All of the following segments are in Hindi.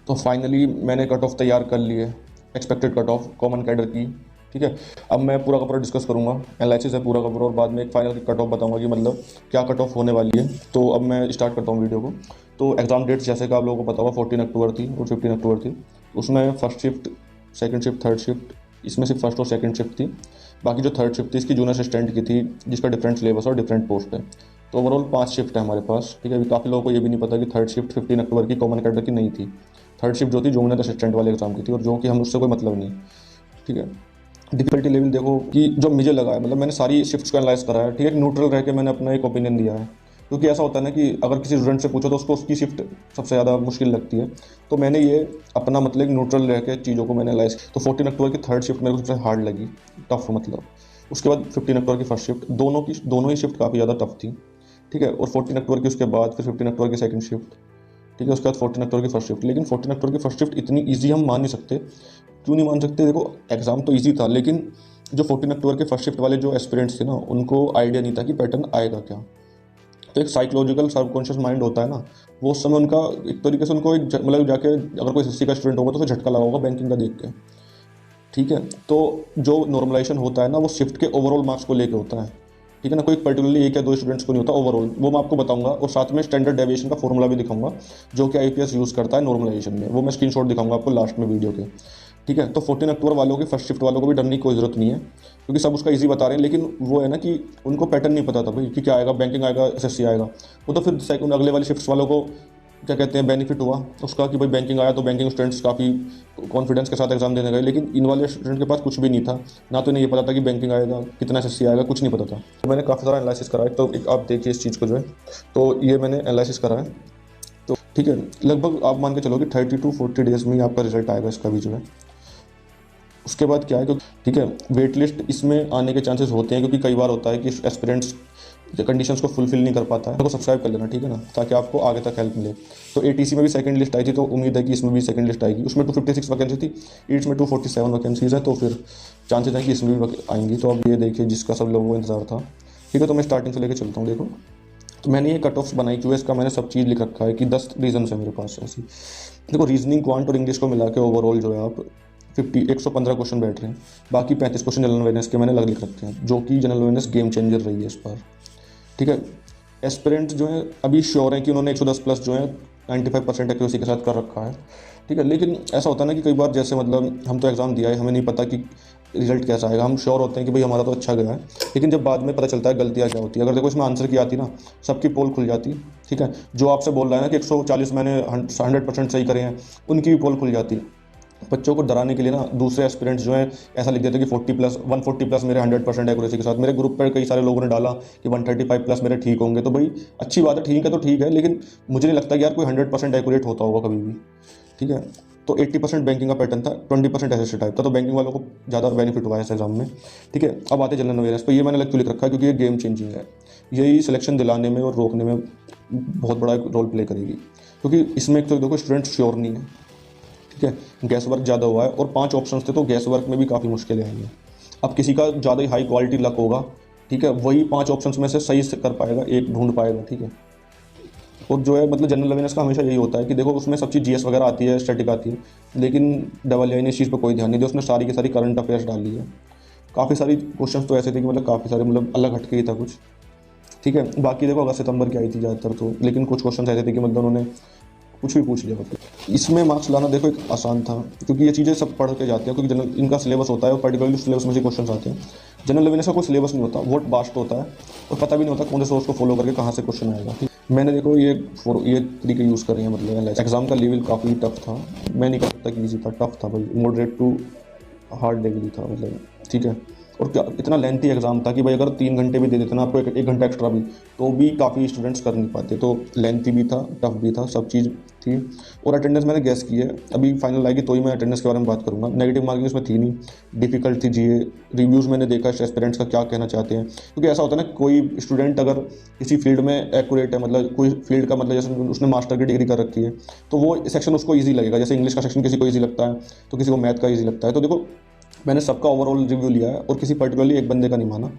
तो फाइनली मैंने कट ऑफ तैयार कर ली है, expected cut off common cadre की। ठीक है, अब मैं पूरा का पूरा डिस्कस करूंगा, एनालिसिस है पूरा का पूरा, और बाद में एक फाइनल कट ऑफ बताऊंगा कि मतलब क्या कट ऑफ होने वाली है। तो अब मैं स्टार्ट करता हूँ वीडियो को। तो एग्जाम डेट्स जैसे कि आप लोगों को पता होगा 14 अक्टूबर थी और 15 अक्टूबर थी। उसमें first shift, second shift, third shift, इसमें सिर्फ फर्स्ट और सेकंड शिफ्ट थी। बाकी जो थर्ड शिफ्ट थी इसकी जूनियर असिस्टेंट की थी, जिसका डिफरेंट सिलेबस और डिफरेंट पोस्ट है। तो ओवरऑल 5 शिफ्ट है हमारे पास। ठीक है, अभी काफ़ी लोगों को ये भी नहीं पता कि थर्ड शिफ्ट 15 अक्टूबर की कॉमन कैडर की नहीं थी। थर्ड शिफ्ट जो थी जूनियर असिस्टेंट वाले एग्जाम की थी, और जो कि हम उससे कोई मतलब नहीं। ठीक है, डिफिकल्टी लेवल देखो कि जो मुझे लगा है, मतलब मैंने सारी शिफ्ट्स को एनालाइज करा है। ठीक है, न्यूट्रल रह के मैंने अपना एक ओपिनियन दिया है, क्योंकि ऐसा होता है ना कि अगर किसी स्टूडेंट से पूछो तो उसको उसकी शिफ्ट सबसे ज़्यादा मुश्किल लगती है। तो मैंने ये अपना मतलब न्यूट्रल रह के चीज़ों को मैंने एनालाइज। तो 14 अक्टूबर की थर्ड शिफ्ट मेरे को सबसे हार्ड लगी, टफ मतलब। उसके बाद 15 अक्टूबर की फर्स्ट शिफ्ट, दोनों ही शिफ्ट काफ़ी ज़्यादा टफ थी। ठीक है, और 14 अक्टूबर की उसके बाद फिर 15 अक्टूबर की सेकंड शिफ्ट। ठीक है, उसके बाद 14 अक्टूबर की फर्स्ट शिफ्ट। लेकिन 14 अक्टूबर की फर्स्ट शिफ्ट इतनी ईजी हम मान नहीं सकते। क्यों नहीं मान सकते? देखो, एग्जाम तो ईजी था, लेकिन जो 14 अक्टूबर के फर्स्ट शिफ्ट वाले जो एस्पिरेंट्स थे ना, उनको आइडिया नहीं था कि पैटर्न आएगा क्या। तो एक साइकोलॉजिकल सबकॉन्शियस माइंड होता है ना, वो उस समय उनका एक तरीके से उनको मतलब जाके अगर कोई एसएससी का स्टूडेंट होगा तो उसे झटका लगा होगा बैंकिंग का देख के। ठीक है, तो जो नॉर्मलाइजेशन होता है ना, वो शिफ्ट के ओवरऑल मार्क्स को लेके होता है। ठीक है ना, कोई पर्टिकुलरली एक या दो स्टूडेंट्स को नहीं होता, ओवरऑल वो मैं आपको बताऊंगा, और साथ में स्टैंडर्ड डेविएशन का फॉर्मूला भी दिखाऊंगा जो कि आईपीएस यूज़ करता है नॉर्मलाइजेशन में। वो मैं स्क्रीनशॉट दिखाऊंगा आपको लास्ट में वीडियो के। ठीक है, तो 14 अक्टूबर वालों की फर्स्ट शिफ्ट वालों को भी डरने की कोई ज़रूरत नहीं है, क्योंकि सब उसका इजी बता रहे हैं। लेकिन वो है ना कि उनको पैटर्न नहीं पता था भाई कि क्या आएगा, बैंकिंग आएगा, एसएससी आएगा। वो तो फिर सेकंड अगले वाले शिफ्ट्स वालों को क्या कहते हैं बेनिफिट हुआ उसका कि भाई बैंकिंग आया, तो बैंकिंग स्टूडेंट्स काफ़ी कॉन्फिडेंस के साथ एग्जाम देने गए। लेकिन इन वाले स्टूडेंट के पास कुछ भी नहीं था, ना तो इन्हें ये पता था कि बैंकिंग आएगा, कितना एसएससी आएगा, कुछ नहीं पता था। तो मैंने काफ़ी सारा एनालिसिस करा है, तो एक आप देखिए इस चीज़ को जो है। तो ये मैंने एनालिसिस करा है। तो ठीक है, लगभग आप मान के चलो कि 30 to 40 डेज में ही आपका रिजल्ट आएगा इसका भी जो है। उसके बाद क्या है, क्योंकि ठीक है, वेट लिस्ट इसमें आने के चांसेस होते हैं, क्योंकि कई बार होता है कि एस्पिरेंट्स कंडीशंस को फुलफिल नहीं कर पाता है। तो सब्सक्राइब कर लेना, ठीक है ना, ताकि आपको आगे तक हेल्प मिले। तो एटीसी में भी सेकंड लिस्ट आई थी, तो उम्मीद है कि इसमें भी सेकंड लिस्ट आएगी। उसमें 256 वैकेंसी थी, ईट्स में 247 वैकेंसीज है, तो फिर चांसेस हैं कि इसमें भी आएंगी। तो अब ये देखिए जिसका सब लोगों को इंतजार था। ठीक है, तो मैं स्टार्टिंग से लेकर चलता हूँ। देखो, तो मैंने ये कट ऑफ बनाई क्यों है, इसका मैंने सब चीज़ लिख रखा है कि 10 रीजन है मेरे पास ऐसी। देखो, रीजनिंग, क्वांट और इंग्लिश को मिला के ओवरऑल जो है आप 115 क्वेश्चन बैठ रहे हैं। बाकी 35 क्वेश्चन जनरल अवेयरनेस के मैंने अलग लिख रखे हैं, जो कि जनरल अवेयरनेस गेम चेंजर रही है इस बार। ठीक है, एस्पिरेंट्स जो है अभी श्योर है कि उन्होंने 110 प्लस जो है 95% एक्यूरेसी के साथ कर रखा है। ठीक है, लेकिन ऐसा होता है ना कि कई बार जैसे मतलब हम तो एग्ज़ाम दिया है, हमें नहीं पता कि रिजल्ट कैसा आएगा। हम श्योर होते हैं कि भाई हमारा तो अच्छा गया है, लेकिन जब बाद में पता चलता है गलतियाँ क्या होती है। अगर देखो इसमें आंसर की आती ना, सबकी पोल खुल जाती। ठीक है, जो आपसे बोल रहा है ना कि 140 मैंने 100% सही करे हैं, उनकी भी पोल खुल जाती। बच्चों को डराने के लिए ना दूसरे एस्पिरेंट्स जो है ऐसा लिख देते कि 40 प्लस 140 प्लस मेरे 100% एक्यूरेसी के साथ। मेरे ग्रुप पर कई सारे लोगों ने डाला कि 135 प्लस मेरे ठीक होंगे। तो भाई अच्छी बात है, ठीक है तो ठीक है, लेकिन मुझे नहीं लगता कि यार कोई 100% एक्यूरेट होता होगा कभी भी। ठीक है, तो 80% बैंकिंग का पैटर्न था, 20% एसएससी टाइप था, तो बैंकिंग वालों को ज़्यादा बेनिफिट हुआ है इस एग्जाम में। ठीक है, अब आते जनरल अवेयरनेस पर। ये मैंने क्यों लिख रखा है, क्योंकि ये गेम चेंजिंग है। यही सिलेक्शन दिलाने में और रोकने में बहुत बड़ा रोल प्ले करेगी, क्योंकि इसमें एक तो देखो स्टूडेंट श्योर नहीं है। ठीक है, गैस वर्क ज़्यादा हुआ है और 5 ऑप्शन थे, तो गैस वर्क में भी काफ़ी मुश्किलें आई हैं। अब किसी का ज़्यादा ही हाई क्वालिटी लक होगा, ठीक है, वही 5 ऑप्शन में से सही से कर पाएगा, एक ढूंढ पाएगा। ठीक है, और जो है मतलब जनरल अवेयरनेस का हमेशा यही होता है कि देखो उसमें सब चीज़ जीएस वगैरह आती है, स्टैटिक आती है, लेकिन डबल आई ने इस चीज़ पर कोई ध्यान नहीं दिया। उसने सारी की सारी करंट अफेयर्स डाल दी है। काफ़ी सारी क्वेश्चन तो ऐसे थे कि मतलब काफ़ी सारे मतलब अलग हटके ही था कुछ। ठीक है, बाकी देखो अगस्त सितंबर की आई थी ज़्यादातर तो, लेकिन कुछ क्वेश्चन ऐसे थे कि मतलब उन्होंने कुछ भी पूछ लिया। मतलब इसमें मार्क्स लाना देखो एक आसान था, क्योंकि ये चीज़ें सब पढ़ के जाते हैं, क्योंकि जनरल इनका सिलेबस होता है और पर्टिकुलरली सिलेबस में से क्वेश्चन आते हैं। जनरल अवेयरनेस का कोई सिलेबस नहीं होता, वो बास्ट होता है, और पता भी नहीं होता कौन से सोर्स को फॉलो करके कहाँ से क्वेश्चन आएगा। मैंने देखो ये तरीके यूज़ कर रहे हैं। मतलब एग्जाम का लेवल काफ़ी टफ था, मैं नहीं कह सकता कि ईजी था, टफ था भाई, मॉडरेट टू हार्ड लेवल ही था मतलब। ठीक है, और क्या इतना लेंथी एग्जाम था कि भाई अगर 3 घंटे भी दे देते ना आपको, एक घंटा एक्स्ट्रा भी, तो भी काफ़ी स्टूडेंट्स कर नहीं पाते। तो लेंथी भी था, टफ भी था, सब चीज़ थी। और अटेंडेंस मैंने गैस की है, अभी फाइनल आएगी तो ही मैं अटेंडेंस के बारे में बात करूंगा। नेगेटिव मार्किंग इसमें थी नहीं, डिफिकल्ट थी जीए। रिव्यूज़ मैंने देखा एस्पिरेंट्स का क्या कहना चाहते हैं, क्योंकि ऐसा होता है ना कोई स्टूडेंट अगर किसी फील्ड में एक्यूरेट है, मतलब कोई फील्ड का मतलब जैसे उसने मास्टर की डिग्री कर रखी है, तो वो सेक्शन उसको ईजी लगेगा। जैसे इंग्लिश का सेक्शन किसी को ईजी लगता है, तो किसी को मैथ का ईजी लगता है। तो देखो मैंने सबका ओवरऑल रिव्यू लिया है और किसी पर्टिकुलरली एक बंदे का नहीं माना।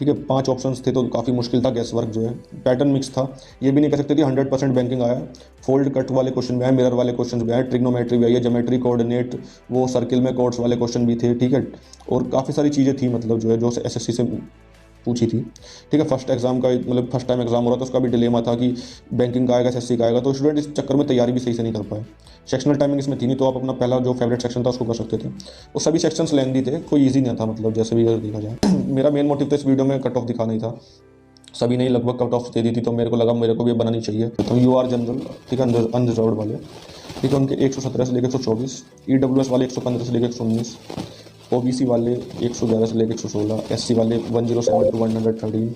ठीक है, 5 ऑप्शंस थे तो काफ़ी मुश्किल था गैस वर्क जो है। पैटर्न मिक्स था, ये भी नहीं कह सकते कि 100% बैंकिंग आया। फोल्ड कट वाले क्वेश्चन भी आए, मिरर वाले क्वेश्चन भी आए, ट्रिग्नोमेट्री भी आई है, ज्योमेट्री कोऑर्डिनेट, वो सर्किल में कोड्स वाले क्वेश्चन भी थे। ठीक है, और काफ़ी सारी चीज़ें थी मतलब जो है जो एसएससी से पूछी थी। ठीक है, फर्स्ट एग्जाम का मतलब फर्स्ट टाइम एग्जाम हो रहा था, उसका भी डिलेमा था कि बैंकिंग का आएगा एसएससी का आएगा, तो स्टूडेंट इस चक्कर में तैयारी भी सही से नहीं कर पाए। सेक्शनल टाइमिंग इसमें थी नहीं, तो आप अपना पहला जो फेवरेट सेक्शन था उसको कर सकते थे। वो सभी सेक्शंस लेंदी थे, कोई ईजी नहीं था मतलब जैसे भी अगर देखा जाए। मेरा मेन मोटिव तो इस वीडियो में कट ऑफ दिखाना ही था। सभी ने लगभग कट ऑफ दे दी थी, तो मेरे को लगा मेरे को भी बनानी चाहिए। तो यूआर जनरल, ठीक है, अनरिजर्व वाले, ठीक है, उनके 117 से लेकर 124, ईडब्ल्यूएस वाले 115 से लेकर 119, ओबीसी वाले 111 से लेकर 116, एससी वाले 107 टू 113,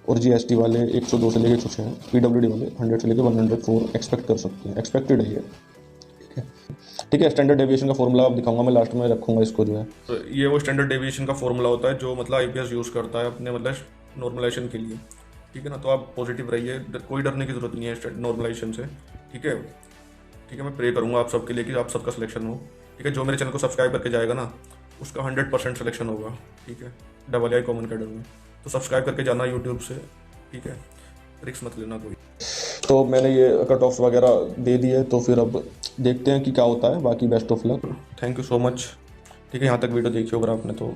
और जीएसटी वाले 102 से लेकर 106, पीडब्ल्यूडी वाले 100 से लेकर 104 एक्सपेक्ट कर सकते हैं। एक्सपेक्टेड है ये। ठीक है, ठीक है। स्टैंडर्ड डेविएशन का फॉर्मूला आप दिखाऊंगा मैं, लास्ट में रखूंगा इसको जो है। तो ये वो स्टैंडर्ड डेविएशन का फॉर्मूला होता है जो मतलब आईपीएस यूज़ करता है अपने मतलब नॉर्मलाइजेशन के लिए। ठीक है ना, तो आप पॉजिटिव रहिए, कोई डरने की जरूरत नहीं है नॉर्मलाइजेशन से। ठीक है, ठीक है। मैं प्रे करूंगा आप सबके लिए कि आप सबका सिलेक्शन हो। ठीक है, जो मेरे चैनल को सब्सक्राइब करके जाएगा ना उसका 100% सिलेक्शन होगा। ठीक है, डबल आई कॉमन कैडर में, तो सब्सक्राइब करके जाना यूट्यूब से। ठीक है, रिक्स मत लेना कोई। तो मैंने ये कट ऑफ्स वगैरह दे दिए, तो फिर अब देखते हैं कि क्या होता है। बाकी best of luck, thank you so much. ठीक है, यहाँ तक वीडियो देखी अगर आपने तो